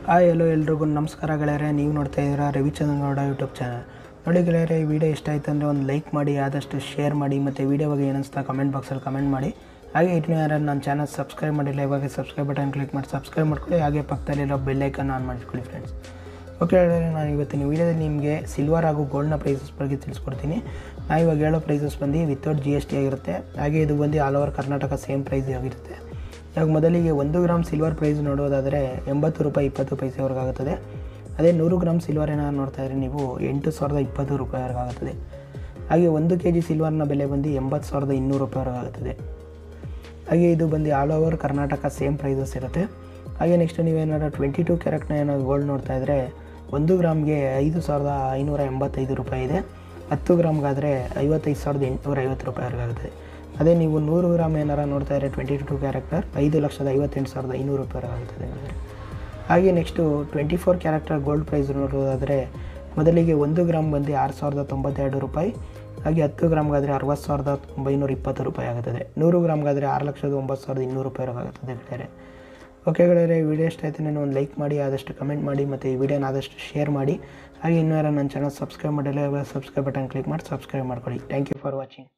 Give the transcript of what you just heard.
Hi hello ಎಲ್ರಿಗೂ ನಮಸ್ಕಾರ ಗೆಳೆಯರೆ. ನೀವು ನೋಡ್ತಾ ಇದ್ದೀರಾ ರವಿಚಂದ್ರನ್ ಗೌಡ ಯೂಟ್ಯೂಬ್ ಚಾನಲ್. ನೋಡಿ ಗೆಳೆಯರೆ, ಈ ವಿಡಿಯೋ ಇಷ್ಟ ಆಯಿತು ಅಂದರೆ ಒಂದು ಲೈಕ್ ಮಾಡಿ, ಆದಷ್ಟು ಶೇರ್ ಮಾಡಿ, ಮತ್ತು ವಿಡಿಯೋ ಬಗ್ಗೆ ಏನಿಸ್ತಾ ಕಮೆಂಟ್ ಬಾಕ್ಸಲ್ಲಿ ಕಮೆಂಟ್ ಮಾಡಿ. ಹಾಗೆ ಇನ್ನೂ ಯಾರು ನನ್ನ ಚಾನಲ್ ಸಬ್ಸ್ಕ್ರೈಬ್ ಮಾಡಿಲ್ಲ, ಇವಾಗ ಸಬ್ಸ್ಕ್ರೈಬ್ ಬಟನ್ ಕ್ಲಿಕ್ ಮಾಡಿ ಸಬ್ಸ್ಕ್ರೈಬ್ ಮಾಡ್ಕೊಳ್ಳಿ. ಹಾಗೆ ಪಕ್ಕದಲ್ಲಿರೋ ಬೆಲ್ ಐಕನ್ ಆನ್ ಮಾಡಿಕೊಳ್ಳಿ ಫ್ರೆಂಡ್ಸ್. ಓಕೆ ಗೆಳೆಯರೆ, ನಾನು ಇವತ್ತಿನ ವೀಡಿಯೋದಲ್ಲಿ ನಿಮಗೆ ಸಿಲ್ವರ್ ಹಾಗೂ ಗೋಲ್ಡ್ನ ಪ್ರೈಸಸ್ ಬಗ್ಗೆ ತಿಳಿಸ್ಕೊಡ್ತೀನಿ. ನಾನು ಇವಾಗ ಹೇಳೋ ಪ್ರೈಸಸ್ ಬಂದು ವಿತೌಟ್ GST ಆಗಿರುತ್ತೆ. ಹಾಗೆ ಇದು ಬಂದು all over Karnataka same price ಆಗಿರುತ್ತೆ. ಇವಾಗ ಮೊದಲಿಗೆ 1 ಗ್ರಾಮ್ ಸಿಲ್ವರ್ ಪ್ರೈಸ್ ನೋಡೋದಾದರೆ 80 ರೂಪಾಯಿ 20 ಪೈಸೆವರೆಗಾಗುತ್ತದೆ. ಅದೇ 100 ಗ್ರಾಮ್ ಸಿಲ್ವರ್ ಏನಾದ್ರು ನೋಡ್ತಾ ಇದ್ರೆ ನೀವು 8,020 ರೂಪಾಯಿವರೆಗಾಗುತ್ತದೆ. ಹಾಗೆ 1 kg ಸಿಲ್ವರ್ನ ಬೆಲೆ ಬಂದು 80,200 ರೂಪಾಯಿವರೆಗಾಗುತ್ತದೆ. ಹಾಗೆ ಇದು ಬಂದು all over Karnataka same prices ಇರುತ್ತೆ. ಹಾಗೆ ನೆಕ್ಸ್ಟ್ ನೀವೇನಾದ್ರು 22 ಕ್ಯಾರೆಟ್ನ ಏನಾದ್ರು ಗೋಲ್ಡ್ ನೋಡ್ತಾ ಇದ್ದರೆ 1 ಗ್ರಾಮ್ಗೆ 5,585 ರೂಪಾಯಿ ಇದೆ. 10 ಗ್ರಾಮ್ಗಾದರೆ 55,850 ರೂಪಾಯಿವರೆಗಾಗುತ್ತದೆ. ಅದೇ ನೀವು 100 ಗ್ರಾಮ್ ಏನಾರು ನೋಡ್ತಾ ಇದ್ದರೆ 22 ಕ್ಯಾರೆಕ್ಟರ್ 5,58,500 ರೂಪಾಯಿವರೆಗಾಗುತ್ತದೆ. ಹಾಗೆ ನೆಕ್ಸ್ಟು 24 ಕ್ಯಾರೆಕ್ಟರ್ ಗೋಲ್ಡ್ ಪ್ರೈಸ್ ನೋಡೋದಾದರೆ ಮೊದಲಿಗೆ 1 ಗ್ರಾಮ್ ಬಂದು 6,092 ರೂಪಾಯಿ. ಹಾಗೆ 10 ಗ್ರಾಮ್ಗಾದರೆ 60,920 ರೂಪಾಯಿ ಆಗುತ್ತದೆ. 100 ಗ್ರಾಮ್ಗಾದರೆ 6,09,200 ರೂಪಾಯಿವರೆಗಾಗುತ್ತದೆ ಗೆಳೆಯರೆ. ಓಕೆ ಗೆಳೆಯರೆ, ವಿಡಿಯೋ ಇಷ್ಟ ಆಯ್ತು ನಾನು ಒಂದು ಲೈಕ್ ಮಾಡಿ, ಆದಷ್ಟು ಕಮೆಂಟ್ ಮಾಡಿ, ಮತ್ತು ಈ ವಿಡಿಯೋನ ಆದಷ್ಟು ಶೇರ್ ಮಾಡಿ. ಹಾಗೆ ಇನ್ನೂ ಯಾರು ನನ್ನ ಚಾನಲ್ ಸಬ್ಸ್ಕ್ರೈಬ್ ಮಾಡಿಲ್ಲ, ಸಬ್ಸ್ಕ್ರೈಬ್ ಬಟನ್ ಕ್ಲಿಕ್ ಮಾಡಿ ಸಬ್ಸ್ಕ್ರೈಬ್ ಮಾಡ್ಕೊಳ್ಳಿ. Thank you for watching.